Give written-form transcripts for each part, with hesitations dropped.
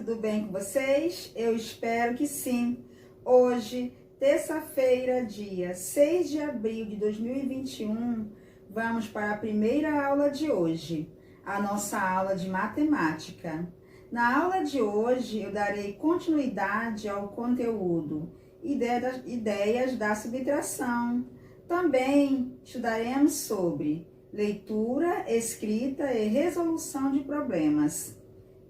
tudo bem com vocês? Eu espero que sim. Hoje, terça-feira, dia 6 de abril de 2021, vamos para a primeira aula de hoje, a nossa aula de matemática. Na aula de hoje, eu darei continuidade ao conteúdo ideias da subtração. Também estudaremos sobre leitura, escrita e resolução de problemas.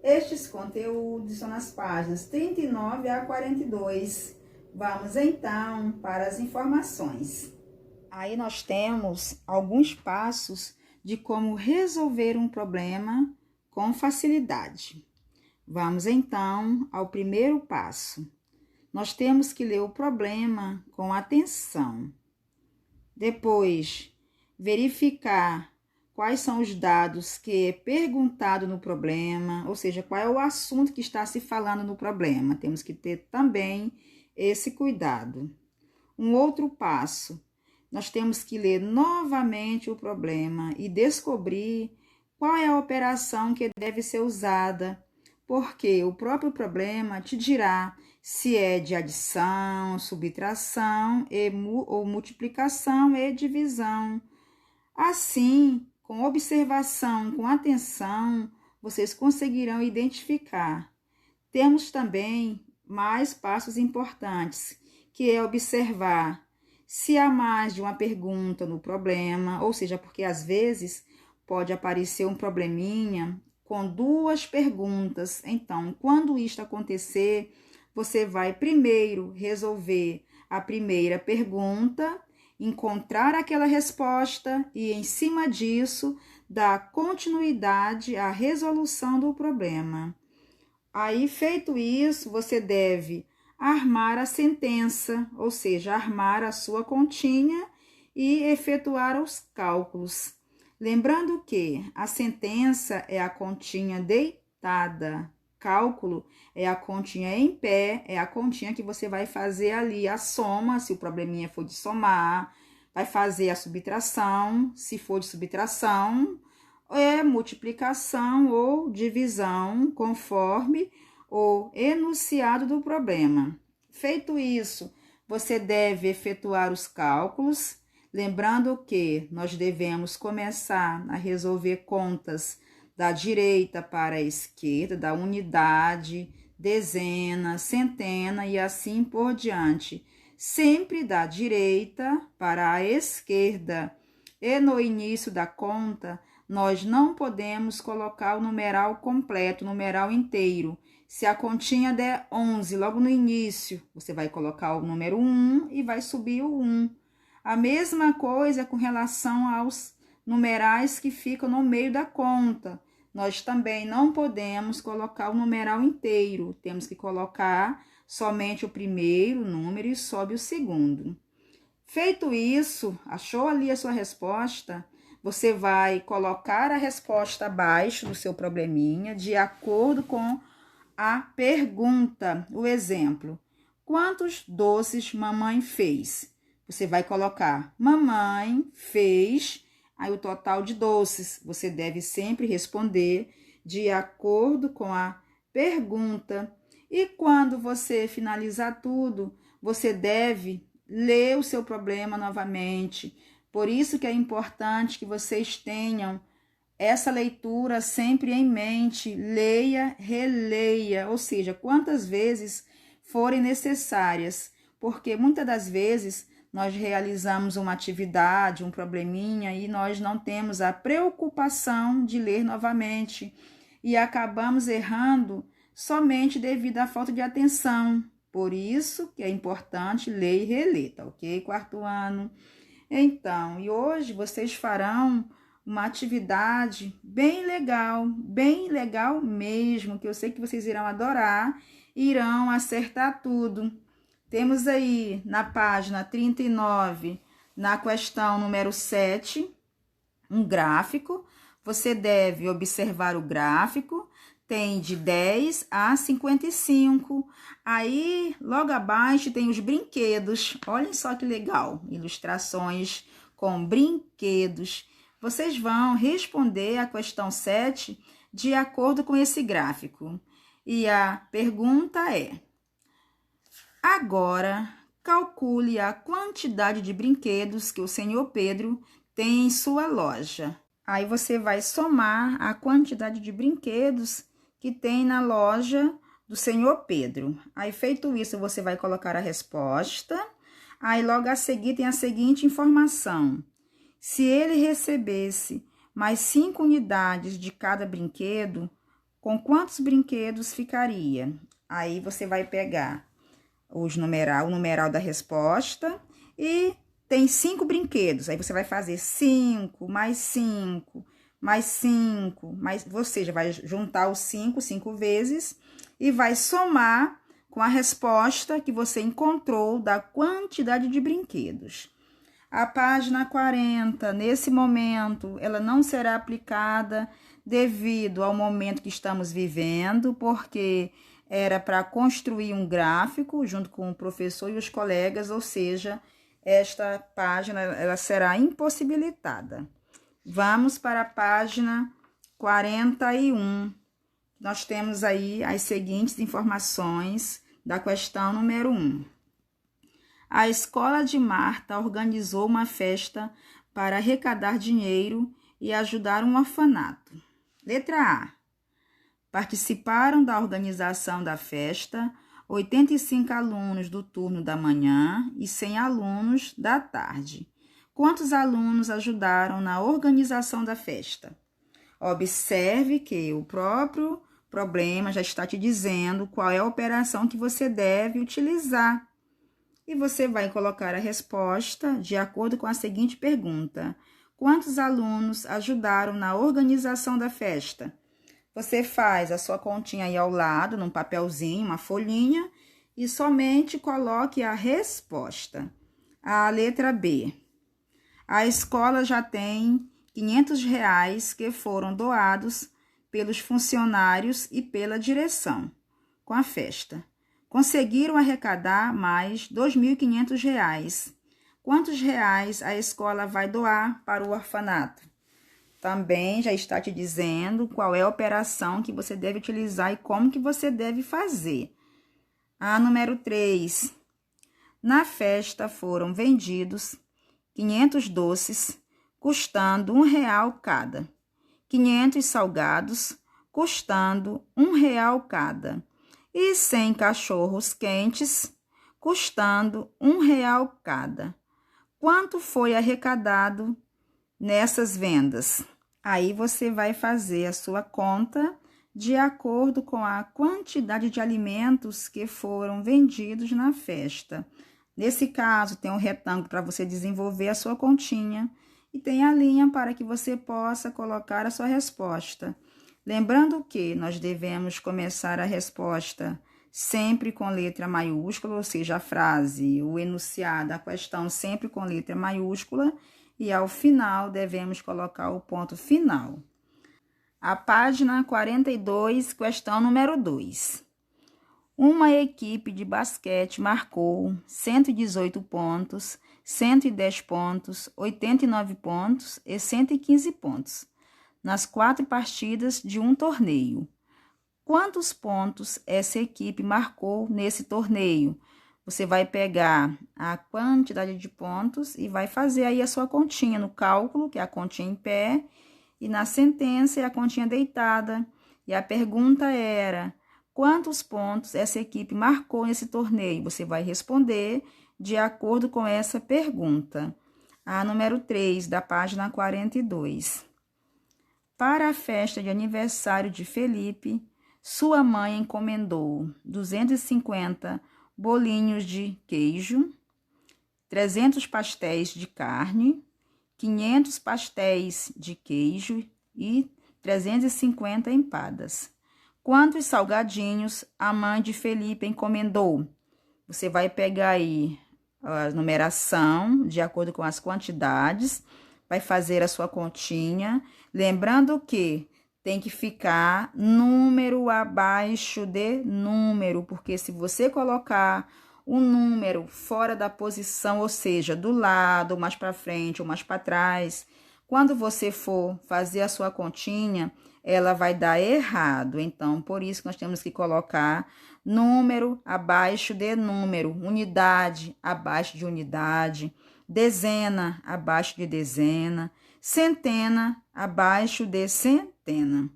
Estes conteúdos são nas páginas 39 a 42. Vamos então para as informações. Aí nós temos alguns passos de como resolver um problema com facilidade. Vamos então ao primeiro passo. Nós temos que ler o problema com atenção. Depois, verificar quais são os dados que é perguntado no problema, ou seja, qual é o assunto que está se falando no problema. Temos que ter também esse cuidado. Um outro passo, nós temos que ler novamente o problema e descobrir qual é a operação que deve ser usada, porque o próprio problema te dirá se é de adição, subtração ou multiplicação e divisão. Assim, com observação, com atenção, vocês conseguirão identificar. Temos também mais passos importantes, que é observar se há mais de uma pergunta no problema, ou seja, porque às vezes pode aparecer um probleminha com duas perguntas. Então, quando isto acontecer, você vai primeiro resolver a primeira pergunta, encontrar aquela resposta e, em cima disso, dar continuidade à resolução do problema. Aí, feito isso, você deve armar a sentença, ou seja, armar a sua continha e efetuar os cálculos. Lembrando que a sentença é a continha deitada, cálculo é a continha em pé, é a continha que você vai fazer ali a soma, se o probleminha for de somar, vai fazer a subtração, se for de subtração, é multiplicação ou divisão, conforme o enunciado do problema. Feito isso, você deve efetuar os cálculos, lembrando que nós devemos começar a resolver contas da direita para a esquerda, da unidade, dezena, centena e assim por diante. Sempre da direita para a esquerda. E no início da conta, nós não podemos colocar o numeral completo, o numeral inteiro. Se a continha der 11, logo no início, você vai colocar o número 1 e vai subir o 1. A mesma coisa com relação aos numerais que ficam no meio da conta. Nós também não podemos colocar o numeral inteiro, temos que colocar somente o primeiro número e sobe o segundo. Feito isso, achou ali a sua resposta? Você vai colocar a resposta abaixo do seu probleminha, de acordo com a pergunta. O exemplo: quantos doces mamãe fez? Você vai colocar, mamãe fez, aí o total de doces. Você deve sempre responder de acordo com a pergunta. E quando você finalizar tudo, você deve ler o seu problema novamente. Por isso que é importante que vocês tenham essa leitura sempre em mente. Leia, releia, ou seja, quantas vezes forem necessárias, porque muitas das vezes nós realizamos uma atividade, um probleminha, e nós não temos a preocupação de ler novamente e acabamos errando somente devido à falta de atenção. Por isso que é importante ler e reler, tá ok? Quarto ano. Então, e hoje vocês farão uma atividade bem legal mesmo, que eu sei que vocês irão adorar, irão acertar tudo. Temos aí na página 39, na questão número 7, um gráfico. Você deve observar o gráfico, tem de 10 a 55. Aí, logo abaixo, tem os brinquedos. Olhem só que legal, ilustrações com brinquedos. Vocês vão responder a questão 7 de acordo com esse gráfico. E a pergunta é: agora, calcule a quantidade de brinquedos que o senhor Pedro tem em sua loja. Aí você vai somar a quantidade de brinquedos que tem na loja do senhor Pedro. Aí, feito isso, você vai colocar a resposta. Aí, logo a seguir, tem a seguinte informação: se ele recebesse mais 5 unidades de cada brinquedo, com quantos brinquedos ficaria? Aí, você vai pegar o numeral da resposta e tem 5 brinquedos. Aí, você vai fazer 5, mais 5, mais 5, ou seja, vai juntar os 5 vezes e vai somar com a resposta que você encontrou da quantidade de brinquedos. A página 40, nesse momento, ela não será aplicada devido ao momento que estamos vivendo, porque era para construir um gráfico junto com o professor e os colegas, ou seja, esta página ela será impossibilitada. Vamos para a página 41. Nós temos aí as seguintes informações da questão número 1. A escola de Marta organizou uma festa para arrecadar dinheiro e ajudar um orfanato. Letra A. Participaram da organização da festa 85 alunos do turno da manhã e 100 alunos da tarde. Quantos alunos ajudaram na organização da festa? Observe que o próprio problema já está te dizendo qual é a operação que você deve utilizar. E você vai colocar a resposta de acordo com a seguinte pergunta: quantos alunos ajudaram na organização da festa? Você faz a sua continha aí ao lado, num papelzinho, uma folhinha, e somente coloque a resposta. A letra B. A escola já tem R$ 500 que foram doados pelos funcionários e pela direção com a festa. Conseguiram arrecadar mais R$ 2.500. Quantos reais a escola vai doar para o orfanato? Também já está te dizendo qual é a operação que você deve utilizar e como que você deve fazer. A número 3. Na festa foram vendidos 500 doces, custando R$ 1 cada. 500 salgados, custando R$ 1 cada. E 100 cachorros quentes, custando R$ 1 cada. Quanto foi arrecadado nessas vendas? Aí você vai fazer a sua conta de acordo com a quantidade de alimentos que foram vendidos na festa. Nesse caso, tem um retângulo para você desenvolver a sua continha e tem a linha para que você possa colocar a sua resposta. Lembrando que nós devemos começar a resposta sempre com letra maiúscula, ou seja, a frase, o enunciado, a questão sempre com letra maiúscula, e ao final devemos colocar o ponto final. A página 42, questão número 2. Uma equipe de basquete marcou 118 pontos, 110 pontos, 89 pontos e 115 pontos nas 4 partidas de um torneio. Quantos pontos essa equipe marcou nesse torneio? Você vai pegar a quantidade de pontos e vai fazer aí a sua continha no cálculo, que é a continha em pé, e na sentença é a continha deitada. E a pergunta era: quantos pontos essa equipe marcou nesse torneio? Você vai responder de acordo com essa pergunta. A número 3, da página 42. Para a festa de aniversário de Felipe, sua mãe encomendou 250 bolinhos de queijo, 300 pastéis de carne, 500 pastéis de queijo e 350 empadas. Quantos salgadinhos a mãe de Felipe encomendou? Você vai pegar aí a numeração de acordo com as quantidades, vai fazer a sua continha, lembrando que tem que ficar número abaixo de número, porque se você colocar um número fora da posição, ou seja, do lado, mais para frente ou mais para trás, quando você for fazer a sua continha, ela vai dar errado. Então, por isso que nós temos que colocar número abaixo de número, unidade abaixo de unidade, dezena abaixo de dezena, centena abaixo de centena.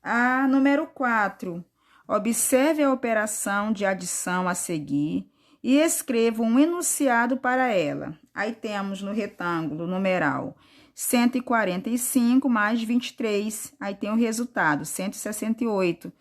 A número 4. Observe a operação de adição a seguir e escreva um enunciado para ela. Aí temos no retângulo numeral 145 mais 23, aí tem o resultado, 168.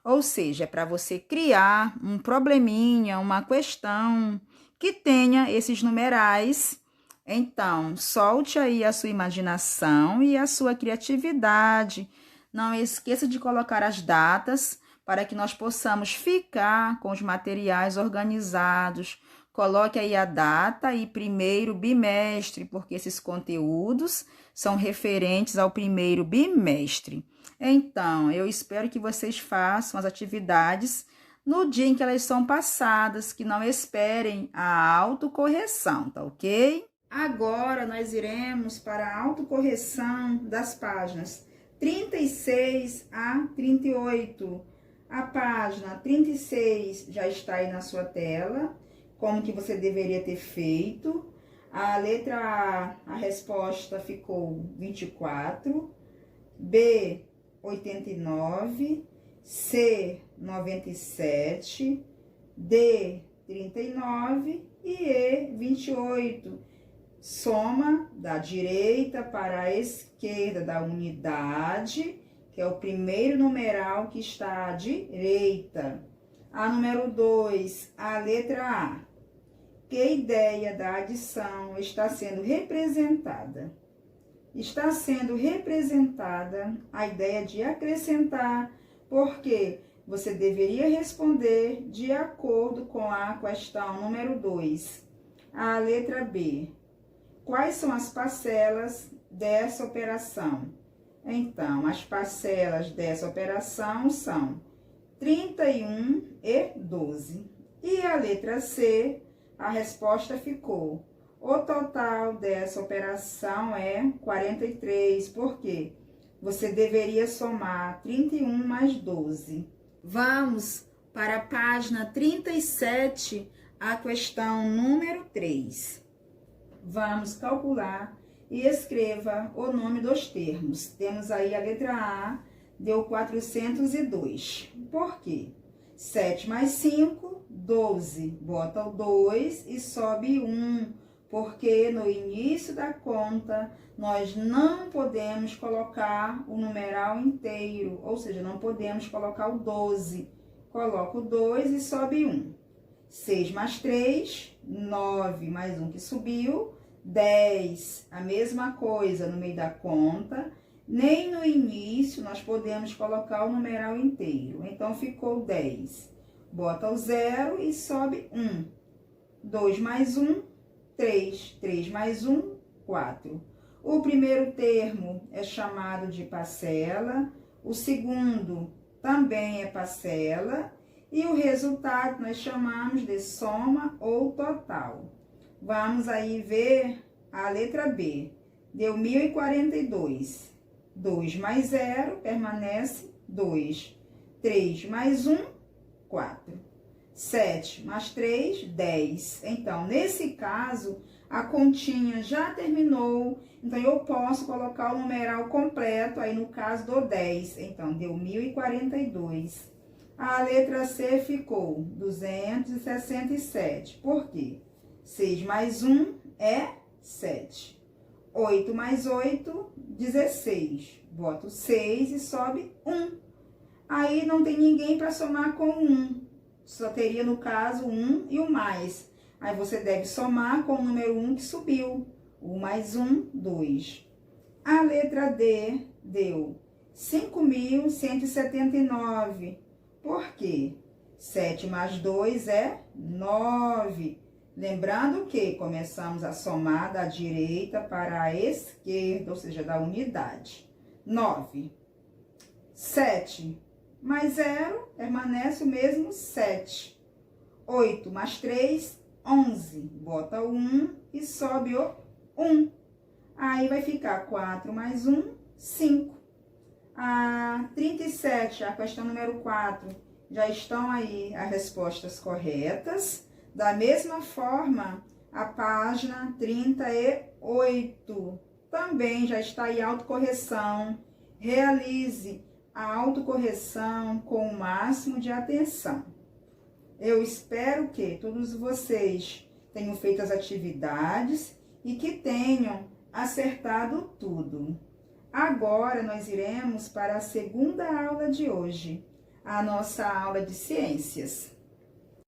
Ou seja, é para você criar um probleminha, uma questão que tenha esses numerais. Então, solte aí a sua imaginação e a sua criatividade. Não esqueça de colocar as datas para que nós possamos ficar com os materiais organizados. Coloque aí a data e primeiro bimestre, porque esses conteúdos são referentes ao primeiro bimestre. Então, eu espero que vocês façam as atividades no dia em que elas são passadas, que não esperem a autocorreção, tá ok? Agora, nós iremos para a autocorreção das páginas 36 a 38. A página 36 já está aí na sua tela, como que você deveria ter feito. A letra A resposta ficou 24, B, 89, C, 97, D, 39 e E, 28. Soma da direita para a esquerda da unidade, que é o primeiro numeral que está à direita. A número 2, a letra A. Que ideia da adição está sendo representada? Está sendo representada a ideia de acrescentar, porque você deveria responder de acordo com a questão número 2. A letra B. Quais são as parcelas dessa operação? Então, as parcelas dessa operação são 31 e 12. E a letra C, a resposta ficou: o total dessa operação é 43, porque você deveria somar 31 mais 12. Vamos para a página 37, a questão número 3. Vamos calcular e escreva o nome dos termos. Temos aí a letra A, deu 402. Por quê? 7 mais 5, 12. Bota o 2 e sobe 1, porque no início da conta nós não podemos colocar o numeral inteiro, ou seja, não podemos colocar o 12. Coloca o 2 e sobe 1. 6 mais 3, 9 mais 1 que subiu, 10. A mesma coisa no meio da conta. Nem no início nós podemos colocar o numeral inteiro. Então, ficou 10. Bota o 0 e sobe 1. 2 mais 1, 3. 3 mais 1, 4. O primeiro termo é chamado de parcela. O segundo também é parcela. E o resultado nós chamamos de soma ou total. Vamos aí ver a letra B. Deu 1042. 2 mais 0 permanece 2. 3 mais 1, 4. 7 mais 3, 10. Então, nesse caso, a continha já terminou. Então, eu posso colocar o numeral completo aí no caso do 10. Então, deu 1042. A letra C ficou 267. Por quê? 6 mais 1 é 7. 8 mais 8, 16. Bota o 6 e sobe 1. Aí não tem ninguém para somar com 1. Só teria, no caso, 1 e o mais. Aí você deve somar com o número 1 que subiu. 1 mais 1, 2. A letra D deu 5.179. Por quê? 7 mais 2 é 9. Lembrando que começamos a somar da direita para a esquerda, ou seja, da unidade. 9. 7 mais 0 permanece o mesmo 7. 8 mais 3, 11. Bota o 1 e sobe o 1. Aí vai ficar 4 mais 1, 5. A 37, a questão número 4, já estão aí as respostas corretas. Da mesma forma, a página 38 também já está aí autocorreção. Realize a autocorreção com o máximo de atenção. Eu espero que todos vocês tenham feito as atividades e que tenham acertado tudo. Agora nós iremos para a segunda aula de hoje, a nossa aula de ciências.